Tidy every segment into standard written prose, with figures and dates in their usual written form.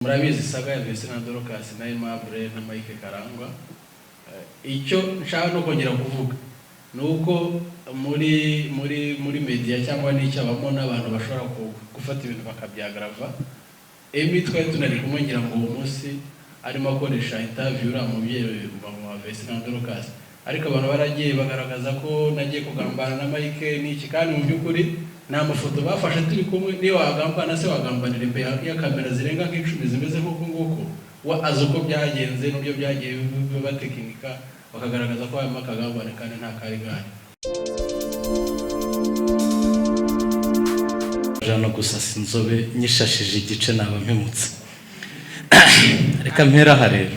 Murabizi saga ya VESTINE na DORCAS na AIMABLE na Mike Karangwa. Icyo nshaka no kongera kuvuga nuko muri media cyangwa n'icyo abamo n'abantu bashobora gufata ibintu bakabyagrava. Emmy twari tunari kumwe ngira ngo umunsi arimo akoresha interview mu byewe mu VESTINE na DORCAS, ariko abantu baragiye bagaragaza ko nagiye kugambana na Mike n'iki, kandi mu byukuri na mafoto bafashe turi kumwe ni wagambana se wagambanira imbere ya kamera zirenga nk'icumi zimeze nk'uko nguko wa azuko byagenze n'ubyo byagiye batekinika bakagaragaza ko harimo akagambane kandi nta kari gari. Jana gusasa inzobe nyishashije igice naba mpemutse. Reka mpera harero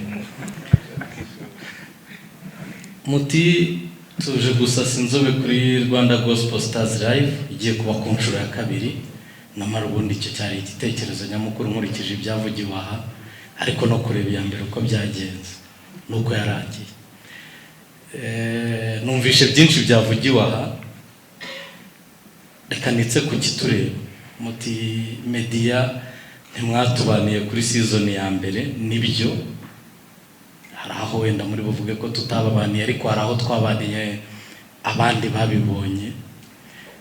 muti tuje gusasa inzobe kuri Rwanda Gospel Stars Live igiye kuba ku nshuro ya kabiri. Namara ubundi icyo cyari igitekerezo nyamukuru nkurikije ibyavugiwe aha, ariko no kureba iya mbere uko byagenze nuko yarangiye. Numvishe byinshi byavugiwe aha, reka nitse ku kitureba muti media ntimwatubaniye kuri season ya mbere. Nibyo hari aho wenda muri buvuge ko tutababaniye, ariko hari aho twabaniye abandi babibonye.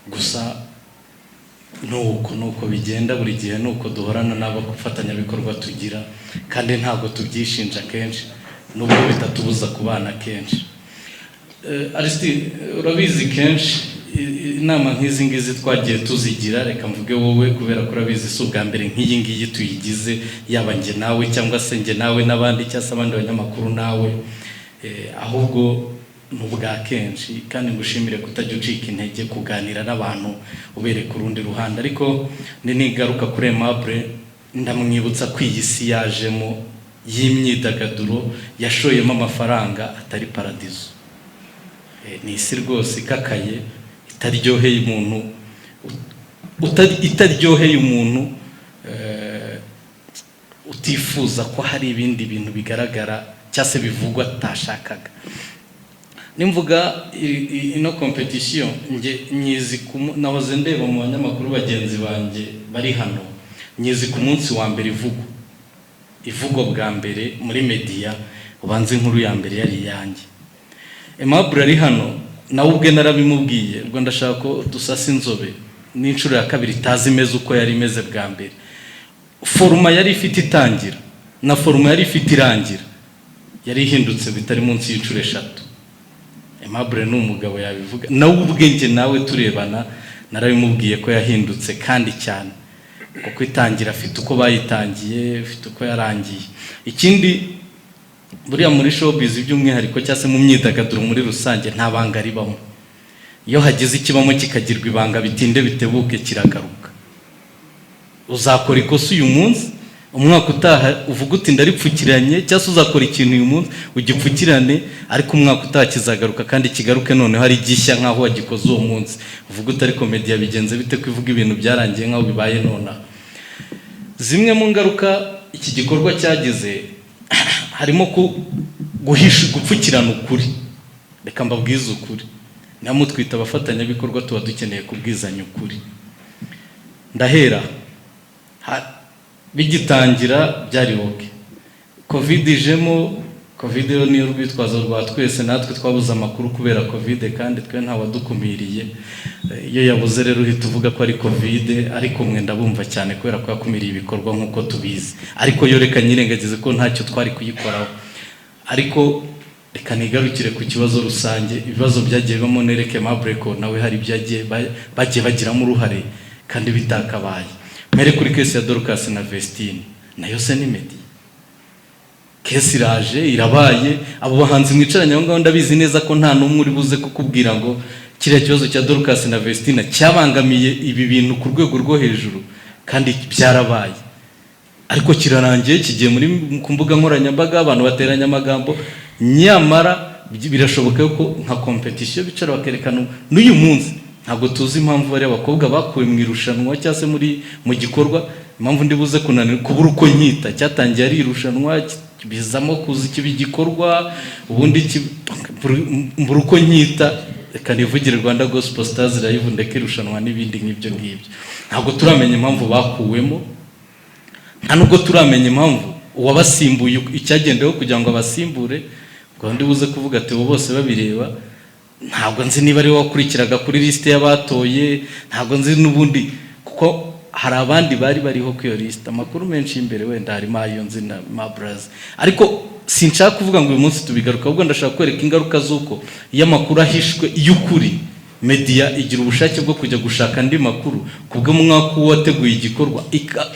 Gusa nuko bigenda buri gihe, nuko duhorana n'abo gufatanya bikorwa tugira, kandi ntabwo tubyishinja kenshi nubwo bitatubuza kubana kenshi. Aristide, urabizi kenshi inama nk'izi ngizi twagiye tuzigira, reka mvuge wowe kubera ko urabizi si ubwa mbere nk'iyi ngiyi tuyigize, yaba nge nawe cyangwa se nge nawe n'abandi cyangwa se abandi banyamakuru nawe, ahubwo n'ubwa kenshi. Kandi ngushimire kutajya ucika intege kuganira n'abantu ubereka urundi ruhande. Ariko nigaruka kuri AIMABLE ndamwibutsa ko iyi si yajemo y'imyidagaduro yashoyemo amafaranga atari paradizo. Ni isi rwose ikakaye itaryoheye umuntu, itaryoheye umuntu utifuza ko hari ibindi bintu bigaragara cyase bivugwa atashakaga. Nimvuga ino competition nge nyizi nahoze ndeba mu banyamakuru bagenzi banjye bari hano, nyizi ku munsi wa mbere ivugo bwa mbere muri media, ubanze inkuru ya mbere yari yanjye. AIMABLE ari hano nawe ubwe narabimubwiye, ubwo ndashaka ko dusasa inzobe n'inshuro ya kabiri tazi imeze uko yari imeze bwa mbere. Foruma yari ifite itangira na foruma yari ifite irangira yari ihindutse bitari munsi y'inshuro 3. AIMABLE n'umugabo yabivuga, nawe ubwenge nawe turebana narabimubwiye ko yahindutse kandi cyane, kuko itangira afite uko bayitangiye, afite uko yarangiye. Ikindi buriya muri showbiz by'umwihariko cyase mu myidagaduro muri rusange nta banga ribamo. Iyo hagize ikibamo kikagirwa ibanga bitinde bitebuke kiragaruka. Uzakora ikosa uyu munsi, umwaka utaha uvuga uti ndaripfukiranye, cyase uzakora ikintu uyu munsi ugipfukirane, ariko umwaka utaha kizagaruka kandi kigaruke none hari gishya nkaho wagikoze uwo munsi. Uvuga uti ariko media bigenze bite kwivuga ibintu byarangiye nkaho bibaye nona. Zimwe mu ngaruka iki gikorwa cyagize harimo guhisha gupfukirana ukuri. Reka mbabwize ukuri, namutwita abafatanya bikorwa tuba dukeneye kubwizanya ukuri. Ndahera bigitangira byari okay, covid ijemo. Covid niyo rwitwazo rwa twese, natwe twabuze amakuru kubera covid, kandi twe nta wadukumiriye. Iyo yabuze rero uhita uvuga ko ari covid, ariko mwe ndabumva cyane kubera ko yakumiriye ibikorwa nkuko tubizi. Ariko yo reka nyirengagize ko ntacyo twari kuyikoraho. Ariko reka nigarukire ku kibazo rusange, ibibazo byagiye bamo nereke AIMABLE ko nawe hari byagiye bagiye bagiramo uruhare kandi bitakabaye. Mere kuri case ya DORCAS na VESTINE nayo se ni media. Kesi iraje irabaye, abo bahanzi mwicaranye aho ngaho ndabizi neza ko nta numwe uri buze kukubwira ngo kiriya kibazo cya DORCAS na VESTINE cyabangamiye ibi bintu ku rwego rwo hejuru, kandi byarabaye. Ariko kirarangiye kigiye muri ku mbuga nkoranyambaga, abantu bateranya amagambo. Nyamara birashoboka ko nka competition bicara bakerekana n'uyu munsi ntabwo tuzi impamvu bari abakobwa bakuwe mu irushanwa cyase mu gikorwa. Impamvu ndibuze kunanira kubura uko nyita, cyatangiye ari irushanwa bizamo kuza ikibi gikorwa, ubundi mbura uko nyita. Reka nivugire Rwanda Gospel Stars Live ndeke irushanwa n'ibindi nk'ibyo ngibyo. Ntabwo turamenya impamvu bakuwemo, nta nubwo turamenya impamvu uwabasimbuye icyagendeho kugira ngo abasimbure, ngo ndi buze kuvuga ati bo bose babireba. Ntabwo nzi niba ari wakurikiraga kuri liste y'abatoye, ntabwo nzi n'ubundi kuko hari abandi bariho ku iyo liste. Amakuru menshi imbere wenda harimo ayo nzi na Mabrazi, ariko sinshaka kuvuga ngo uyu munsi tubigaruka, ahubwo ndashaka kwereka ingaruka z'uko iyo amakuru ahishwe y'ukuri, media igira ubushake bwo kujya gushaka andi makuru kubwo mwaka wateguye igikorwa,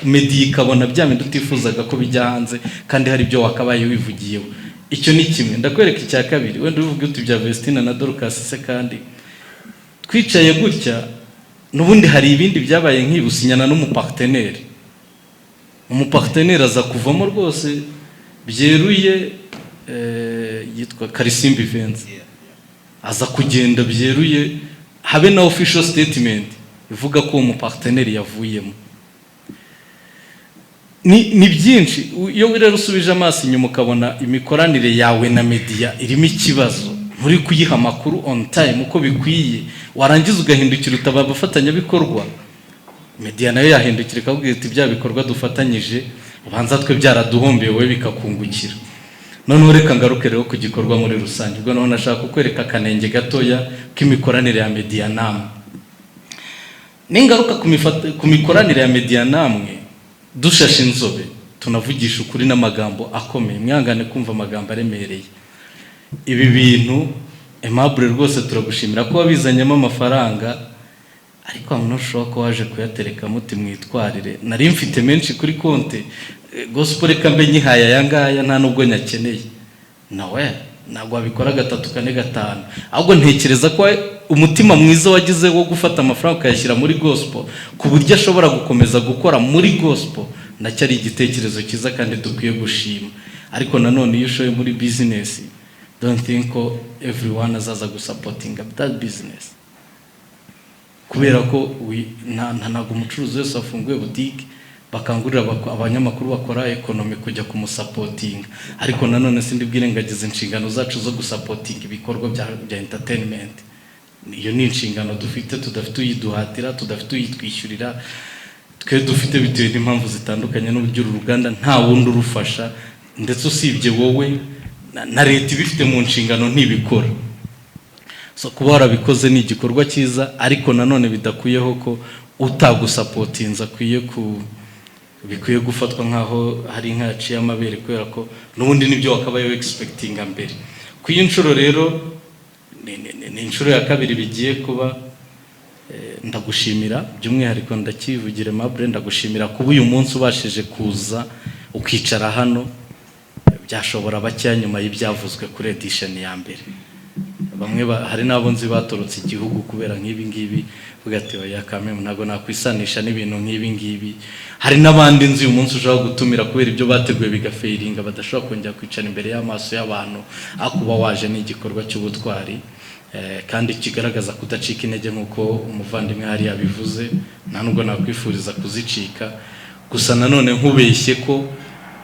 media ikabona bya bindi utifuzaga ko bijya hanze kandi hari ibyo wakabaye wivugiyeho. Icyo ni kimwe. Ndakwereka icya kabiri, wenda uvuga uti bya Vestine na Dorcas se kandi twicaye gutya nubundi hari ibindi byabaye nk'ibusinyana n'umupartenaire. Umupartenaire aza kuvamo rwose byeruye, yitwa Karisimbi Events, aza kugenda byeruye, habe na official statement ivuga ko umupartenaire yavuyemo. Ni byinshi. Iyo rero usubije amaso inyuma ukabona imikoranire yawe na media irimo ikibazo, muri kuyiha amakuru on time uko bikwiye, warangiza ugahindukira utaba abafatanyabikorwa, media nayo yahindukira ikabwira iti bya bikorwa dufatanyije ubanza twe byaraduhombeye wowe bikakungukira. Noneho reka ngaruke rero ku gikorwa muri rusange. Ubwo naho nashaka kukwereka kanenge gatoya k'imikoranire ya media namwe. Ningaruka ku mikoranire ya media namwe, dushashe inzobe tunavugisha ukuri n'amagambo akomeye, mwangane kumva amagambo aremereye. Ibi bintu Aimable rwose turagushimira ko wabizanyemo amafaranga, ariko amunoshoka ko waje kuyatereka muti mwitwarire. Nari mfite menshi kuri konte gospel reka mbe nyihaye ayangaya nta nubwo nyakeneye. Nawe nagwa bikora 3 4 5, ahubwo ntekereza ko umutima mwiza wagize wo gufata amafaranga ukayashyira muri gospel ku buryo ashobora gukomeza gukora muri gospel, nacyo ari igitekerezo cyiza kandi dukwiye gushima. Ariko nanone iyo ushoye muri business, don't think ko everyone azaza gusupporting that business, kubera ko ntago umucuruzi wese afunguye boutique bakangurira abanyamakuru bakora economy kujya kumusupporting. Ariko nanone sindi bwirengagize inshingano zacu zo gusupporting ibikorwa bya entertainment. Iyo ni inshingano dufite, tudafite uyiduhatira, tudafite uyitwishyurira, twe dufite bitewe n'impamvu zitandukanye n'uburyo uruganda nta wundi urufasha, ndetse usibye wowe na leta ibifite mu nshingano ntibikora. So kuba warabikoze ni igikorwa cyiza, ariko nanone bidakuyeho ko utagusupportinza bikwiye gufatwa nkaho hari inka yaciye amabere, kubera ko n'ubundi nibyo wakabaye expecting mbere. Ku y'inshuro rero ni inshuro ya kabiri bigiye kuba. Ndagushimira by'umwihariko ndakivugire Aimable, ndagushimira kuba uyu munsi ubashije kuza ukicara hano. Byashobora bacya nyuma y'ibyavuzwe kuri edition ya mbere. Bamwe hari nabo nzi batorotse igihugu kubera nk'ibi ngibi, vuga ati oya kameme ntago nakwisanisha n'ibintu nk'ibi ngibi. Hari nabandi nzi uyu munsi ushaka gutumira kubera ibyo bateguye bigafeiringa, badashobora kongera kwicara imbere y'amaso y'abantu. Akuba waje ni igikorwa cy'ubutwari, kandi kigaragaza kudacika intege nk'uko umuvandimwe hari yabivuze. Nta nubwo nakwifuriza kuzicika, gusa nanone nkubeshye ko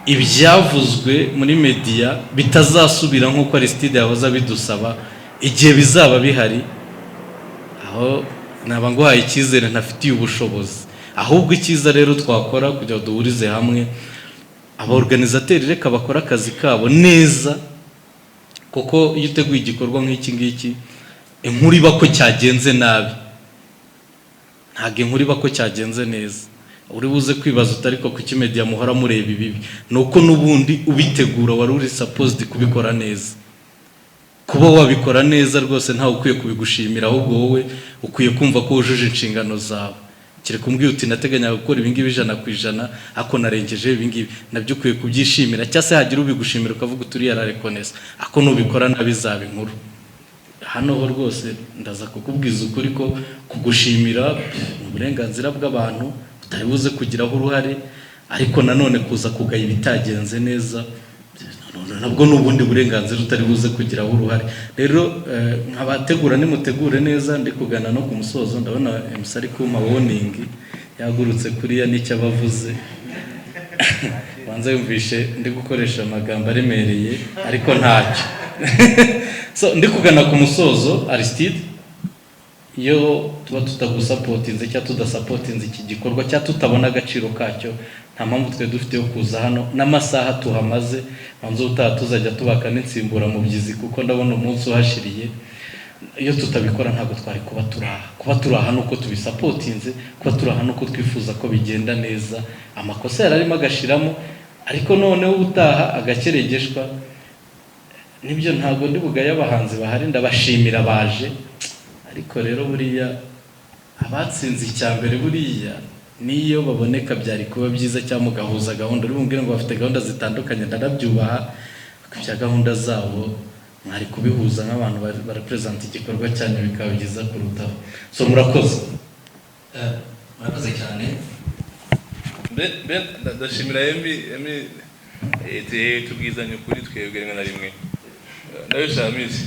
ibyavuzwe muri media bitazasubira nk'uko Aristide yahoze bidusaba igihe bizaba bihari. Aho naba ngo haye icyizere ntafitiye ubushobozi, ahubwo icyiza rero twakora kugira ngo duhurize hamwe abaorganizateri, reka bakora akazi kabo neza, kuko iyo uteguye igikorwa nk'iki ngiki, inkuru iba ko cyagenze nabi, ntabwo inkuru iba ko cyagenze neza. Uri buze kwibaza utariko kuki media muhora mureba ibibi, nuko nubundi ubitegura wari uri supposed kubikora neza. Kuba wabikora neza rwose ntawe ukwiye kubigushimira, ahubwo wowe ukwiye kumva ko wujuje inshingano zawe. Kireka umbwiye uti nateganya gukora ibingibi 100%, ako narengeje ibingibi, nabyo ukwiye kubyishimira. Cyase hagira ubigushimira ukavuga uturi yararekonesa, ako nubikora nabizaba inkuru. Hano ho rwose ndaza kukubwiza ukuri ko kugushimira uburenganzira bw'abantu utaribuze kugiraho uruhare, ariko nanone kuza kugaya ibitagenze neza nabwo n'ubundi burenganzira utaribuze kugiraho uruhare. Rero nkabategura nimutegure neza. Ndi kugana no ku musozo, ndabona MC ari kuma warning yagurutse kuri ya nicyo abavuze. Banza yumvishe ndi gukoresha amagambo aremereye, ariko ntacyo. So ndi kugana ku musozo. Aristide, iyo tuba tutagusupportinze cyangwa tudasupportinze iki gikorwa cyangwa tutabona agaciro kacyo, nta mpamvu twe dufite yo kuza hano n'amasaha tuhamaze manzo utaha tuzajya tubaka n'insimbura mu byizi kuko ndabona umunsi uhashiriye iyo tutabikora ntabwo twari kuba turaha nuko tubisapotinze kuba turaha nuko twifuza ko bigenda neza amakosa yararimo agashiramo ariko noneho utaha agakeregeshwa nibyo ntabwo ndi bugaye abahanzi bahari ndabashimira baje ariko rero buriya abatsinze icyambere buriya niyo baboneka byari kuba byiza cyangwa mugahuza gahunda uri bumbwire ngo bafite gahunda zitandukanye ndarabyubaha bakabya gahunda zabo mwari kubihuza nk'abantu barepresent igikorwa cyanyu bikaba byiza kurutaho so murakoze cyane ndashimira Emmy tubwizanye kuri twebwe rimwe na rimwe ndabishamize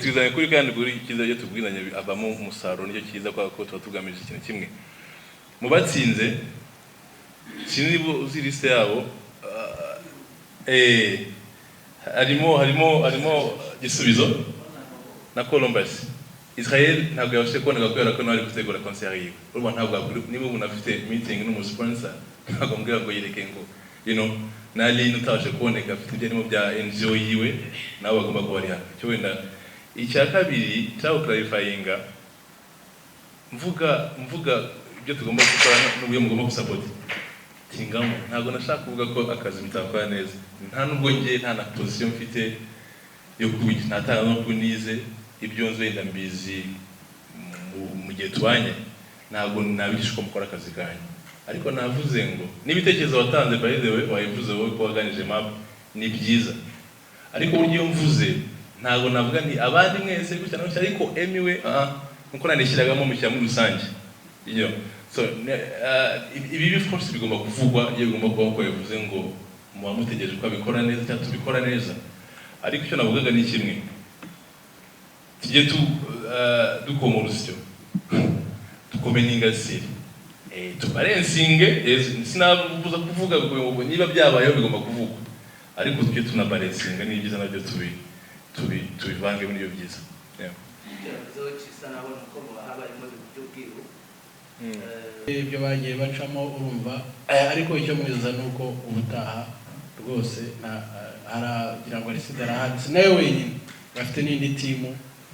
twizanye kuri kandi kuri cyiza cyo tubwizanye abamo umusaruro nicyo cyiza ko tuba tugamije ikintu kimwe mu batsinze sinzi uzi liste yabo harimo Gisubizo na Columbus Israel ntabwo yabashe kuboneka kubera ko nari gutegura concert yiwe urumva ntabwo niba umuntu afite meeting n'umusponsor ntabwo mbwira ngo yereke ngo nali nutabashe kuboneka afite ibyo bya NGO yiwe nawe bagomba kuba ari hano cyo wenda icya kabiri cyawo clarifyinga mvuga ibyo tugomba gukora n'ubuye mugomba gusapota kingamo ntabwo nashaka kuvuga ko akazi mutakora neza nta nubwo ngiye nta na position mfite yo kugira ntatanga no kunize ibyo nzo wenda mbizi mu gihe twanye ntabwo nabishishwa mukora akazi kanyu ariko navuze ngo n'ibitekerezo watanze by the way wayivuze wowe ko waganije map ni byiza ariko ugiye mvuze ntabwo navuga nti abandi mwese gutya no ariko Emmy we nuko nanishyiragamo mu cyamuri rusange iyo so ibi of course bigomba kuvugwa iyo bigomba kuba ko yavuze ngo mu bamutegereje ko abikora neza cyangwa tubikora neza ariko icyo navugaga ni kimwe tujye dukoma urusyo tukomeninga siri tubarensinge sinabuza kuvuga ngo niba byabayeho bigomba kuvugwa ariko tujye tunabarensinga ni byiza nabyo tubivange muri iyo byiza ibyo bagiye bacamo urumva ariko icyo mwiza nuko ubutaha rwose aragira ngo arisida arahari sinawe wenyine bafite n'indi timu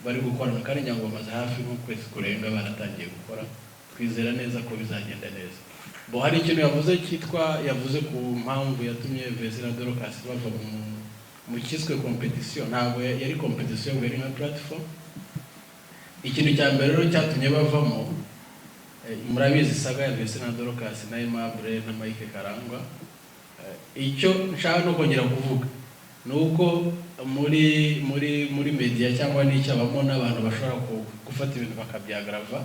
bari gukorana kandi nyango bamaze hafi nk'ukwezi kurenga baratangiye gukora twizera neza ko bizagenda neza bo hari ikintu yavuze ku mpamvu yatumye Vesi na DORCAS bava mu kiswe competition ntabwo yari competition yari nka platform ikintu cya mbere rero cyatumye bavamo murabizi saga ya Vesi na DORCAS na AIMABLE na Mike Karangwa icyo nshaka no kongera kuvuga nuko muri media cyangwa n'icyabamo n'abantu bashobora gufata ibintu bakabyagrava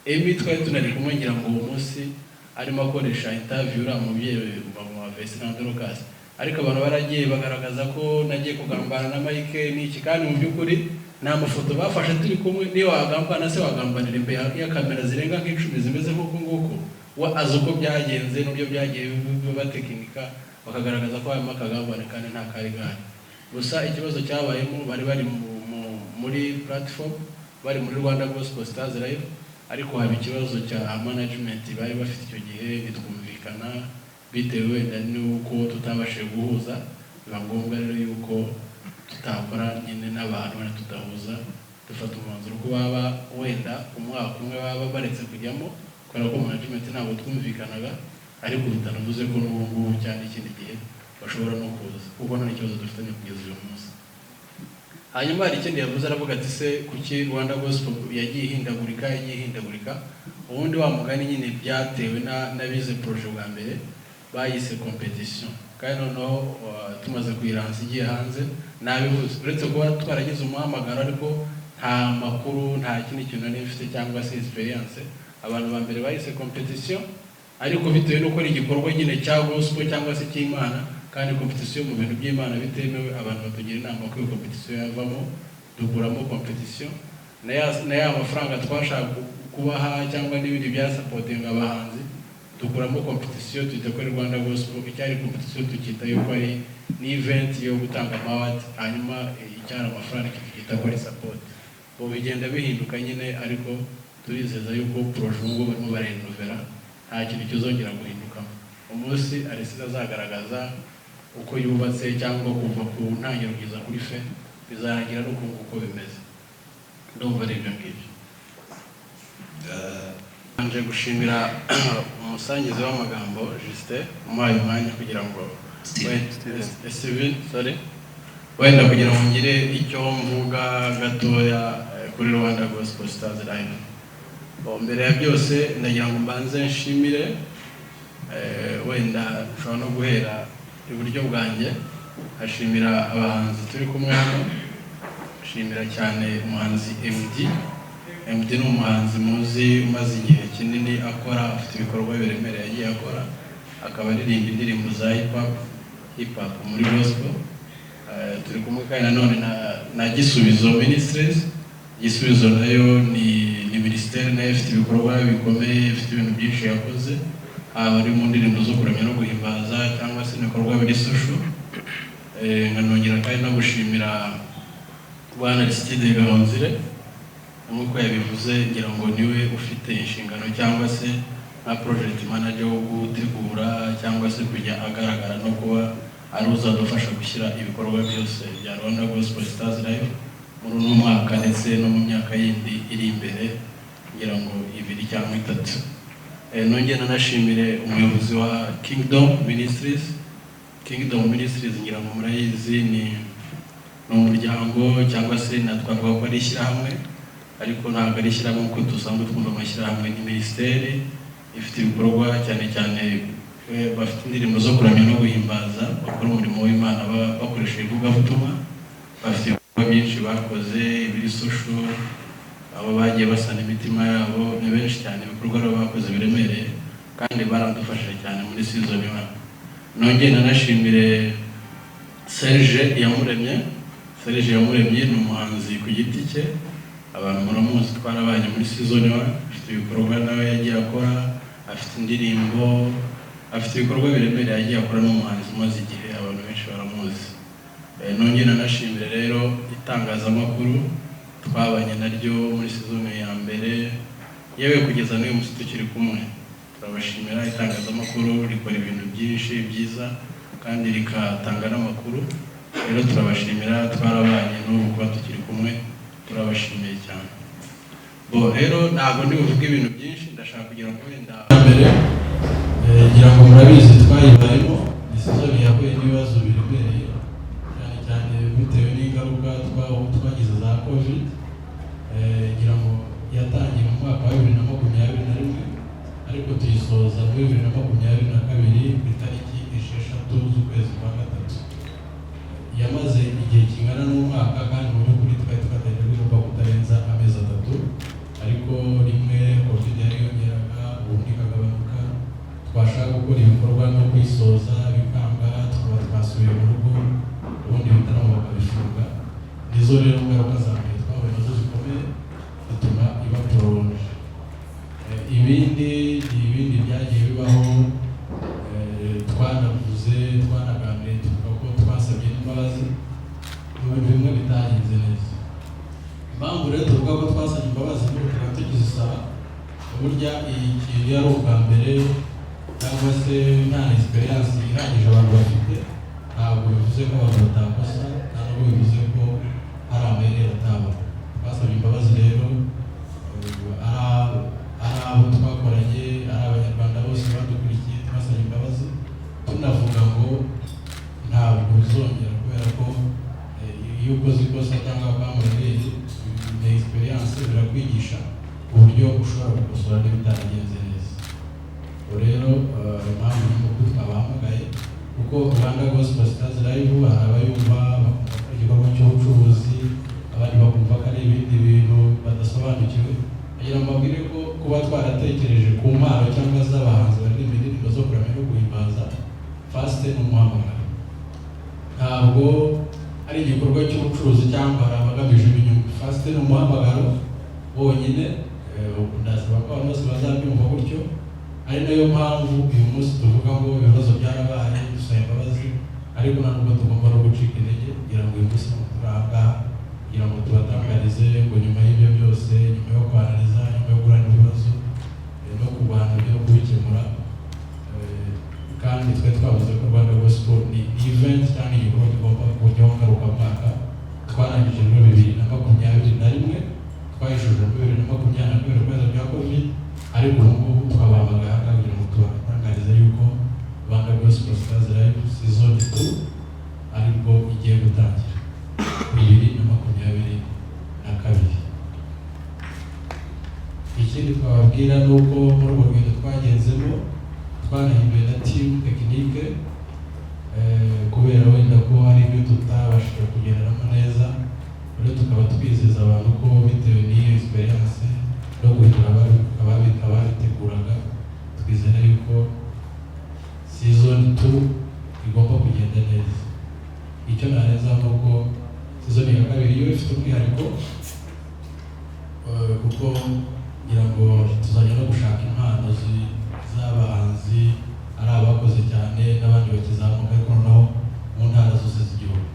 Emmy twari tunari kumwe ngira ngo uwo munsi arimo akoresha interview mu Vesi na DORCAS ariko abantu baragiye bagaragaza ko nagiye kugambana na Mike n'iki kandi mu by'ukuri nta mafoto bafashe turi kumwe niyo wagambana se wagambanira imbere ya kamera zirenga nk'icumi zimeze nk'uko nguko azi uko byagenze n'ubyo byagiye batekinika bakagaragaza ko harimo akagambane kandi nta kari gahari gusa ikibazo cyabayemo bari muri platform bari muri Rwanda Gospel Stars Live ariko haba ikibazo cya management bari bafite icyo gihe nitwumvikana bitewe wenda n'uko tutabashije guhuza biba ngombwa rero yuko tutakora nyine n'abantu bari tudahuza dufata umwanzuro ko baba wenda umwaka umwe baba baretse kujyamo kubera ko management ntabwo twumvikanaga ariko bitanavuze ko n'ubu cyane ikindi gihe bashobora no kuza kuko nta kibazo dufitanye kugeza uyu munsi hanyuma hari ikindi yavuze aravuga ati se kuki Rwanda Gospel yagiye ihindagurika ubundi wa mugani nyine byatewe n'abize projet bwa mbere bayise competition kandi noneho tumaze kuyiransa igiye hanze nabivuze uretse kuba twaragize umuhamagaro ariko nta makuru nta kindi kintu n'ifite cyangwa se experience abantu ba mbere bayise competition ariko bitewe nuko ari igikorwa nyine cya gospel cyangwa se cy'Imana kandi competition mu bintu by'Imana bitemewe abantu batugira inama ko competition yavamo dukuramo competition na ya mafaranga twashaka kubaha cyangwa n'ibindi bya supporting abahanzi dukuramo competition twita ko Rwanda Gospel icyari competition tukita yuko ari ni event yo gutanga amaward hanyuma icyara amafaranga kita ko ari support bo bigenda bihinduka nyine ariko turizeza yuko projet ngo barimo barenovera nta kintu kizongera guhinduka. Umunsi Aristide azagaragaza uko yubatse cyangwa kuva ku ntangiriro kugeza kuri fe bizarangira no kumva uko bimeze. Ndumva ari ibyo ngibyo. Nje gushimira umusangizi w'amagambo Justin umuhaye umwanya kugira ngo wenda kugira ngo ngire icyo mvuga gatoya kuri Rwanda Gospel Stars Live. Mbere ya byose ndagira ngo mbanze nshimire wenda nshobora no guhera iburyo bwanjye ashimira abahanzi turi kumwe hano. Ashimira cyane umuhanzi Emmy. Emmy ni umuhanzi muzi umaze igihe kinini akora, afite ibikorwa biremereye yagiye akora, akaba aririmba indirimbo za hip hop muri gospel. Turi kumwe kandi nanone na Gisubizo Ministries. Gisubizo nayo ni ministeri nayo ifite ibikorwa bikomeye, ifite ibintu byinshi yakoze, ari mu ndirimbo zo kuramya no guhimbaza cyangwa se ibikorwa biri social. Nkanongera kandi no gushimira Bwana Aristide Gahonzire nk'uko yabivuze, ngira ngo niwe ufite inshingano cyangwa se nka project manager wo gutegura cyangwa se kujya agaragara no kuba ari uzadufasha gushyira ibikorwa byose bya Rwanda Gospel Stars Live muri uno mwaka ndetse no mu myaka yindi iri imbere, ngira ngo 2 cyangwa 3. Nongera nashimire umuyobozi wa Kingdom Ministries. Kingdom Ministries ngira ngo murayizi ni umuryango cyangwa se natwavuga ko ari ishyirahamwe, ariko ntabwo ari ishyirahamwe kuko dusanzwe twumva amashyirahamwe ni ministeri ifite ibikorwa cyane cyane bafite indirimbo zo kuramya no guhimbaza, bakora umurimo w'Imana bakoresheje ivugabutumwa, bafite ibikorwa byinshi bakoze ibiri social, abo bagiye basana imitima yabo ni benshi cyane, ibikorwa bakoze biremereye kandi barandufashije cyane muri season 1. Nongera nanashimire Serge Iyamuremye. Serge Iyamuremye ni umuhanzi ku giti cye, abantu muramuzi twarabanye muri season 1, afite ibikorwa nawe yagiye akora, afite indirimbo, afite ibikorwa biremereye yagiye akora n'umuhanzi umaze igihe, abantu benshi baramuzi. Nongera nashimire rero itangazamakuru twabanye naryo muri season ya mbere, yewe kugeza n'uyu munsi tukiri kumwe. Turabashimira itangazamakuru rikora ibintu byinshi byiza kandi rikatanga n'amakuru. Rero turabashimira, twarabanye n'ubu kuba tukiri kumwe, turabashimiye cyane. Rero ntabwo ndi buvuge ibintu byinshi, ndashaka kugira ngo wenda mbere ngira ngo murabizi twayibayemo season yahuye n'ibibazo biremereye cyane cyane bitewe n'ingaruka twagize za COVID. Ngira ngo yatangiye mu mwaka wa 2021 ariko tuyisoza muri 2022 ku itariki 6 z'ukwezi kwa gatatu. Yamaze igihe kingana n'umwaka kandi mu by'ukuri twari twateganyije kutarenza amezi 3, ariko rimwe COVID yariyongeraga ubundi ikagabanuka, twashaka gukora ibikorwa no kwisoza bikanga, tukaba twasubiye mu rugo ubundi ibitaramo bakabifunga. Nizo rero ngaruka za mbere twahuye nazo zikomeye bituma iba prolonge. Ibindi byagiye bibaho, twanavuze twanaganiriye tuvuga ko twasabye imbabazi mu bintu bimwe bitagenze neza. Impamvu rero tuvuga ko twasabye imbabazi n'ubu tukaba tukizisaba, burya iyi kintu yari ubwa mbere cyangwa se nta experience ihagije abantu bafite, ntabwo bivuze ko abantu batakosa, ntabwo bivuze ko hari amayeri ataba. Twasabye imbabazi rero ari abo twakoranye, ari abanyarwanda bose badukurikiye, twasabye imbabazi tunavuga ngo ntabwo bizongera, kubera ko iyo ukoze ikosa cyangwa kwamurereye ni experience birakwigisha uburyo ushobora gukosora n'ibitaragenze neza. Rero impamvu ni uko twabahamagaye kuko Rwanda Gospel Stars Live hari abayumva bakumva ko igikorwa cy'ubucuruzi, abandi bakumva ko ari ibindi bintu badasobanukiwe. Kugira ngo mbabwire ko kuba twaratekereje ku mpano cyangwa z'abahanzi baririmba indirimbo zo kuramya no guhimbaza, first ni umuhamagaro, ntabwo ari igikorwa cy'ubucuruzi cyangwa hari abagamije inyungu. First ni umuhamagaro wonyine. Ndasaba ko abantu bose bazabyumva gutyo, ari nayo mpamvu uyu munsi tuvuga ngo ibibazo byarabaye, dusaba imbabazi, ariko ntabwo tugomba no gucika intege kugira ngo uyu munsi turahabwa kugira ngo tubatangarize ngo nyuma y'ibyo byose, nyuma yo kwanariza, nyuma yo guhura n'ibibazo no kurwana byo kubikemura kandi twe twavuze ko Rwanda Gospel ni event cyangwa igikorwa kigomba kujyaho ngarukamwaka twarangije muri 2021 twayishuje muri 2022 kubera bya covid ariko ubu twababaga kugira ngo tubatangarize yuko Rwanda Gospel Stars Live season 2 ariko igiye gutangira 2022. Ikindi twababwira nuko muri urwo rugendo twagenzemo twanahinduye na team tekinike kubera wenda ko hari ibyo tutabashije kugereramo neza, rero tukaba twizeza abantu ko bitewe n'iyo experience no guhindura ababiteguraga twizera yuko season 2 igomba kugenda neza. Icyo nareza nuko season ya kabiri yo ifite umwihariko kuko ngira ngo tuzajya no gushaka impano z'abahanzi ari abakoze cyane n'abandi bakizamuka ariko noneho mu ntara zose z'igihugu.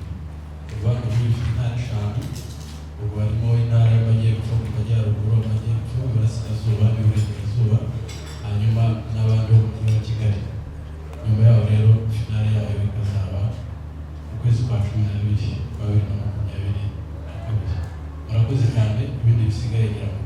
Rwanda rufite intara 5, ubu harimo intara y'Amajyepfo, Amajyaruguru, Amajyepfo, Iburasirazuba n'Iburengerazuba, hanyuma n'abandi bo mu mujyi wa Kigali. Nyuma yaho rero finale yayo ikazaba mu kwezi kwa 12 kwa 2022. Murakoze cyane, ibindi bisigaye ngira ngo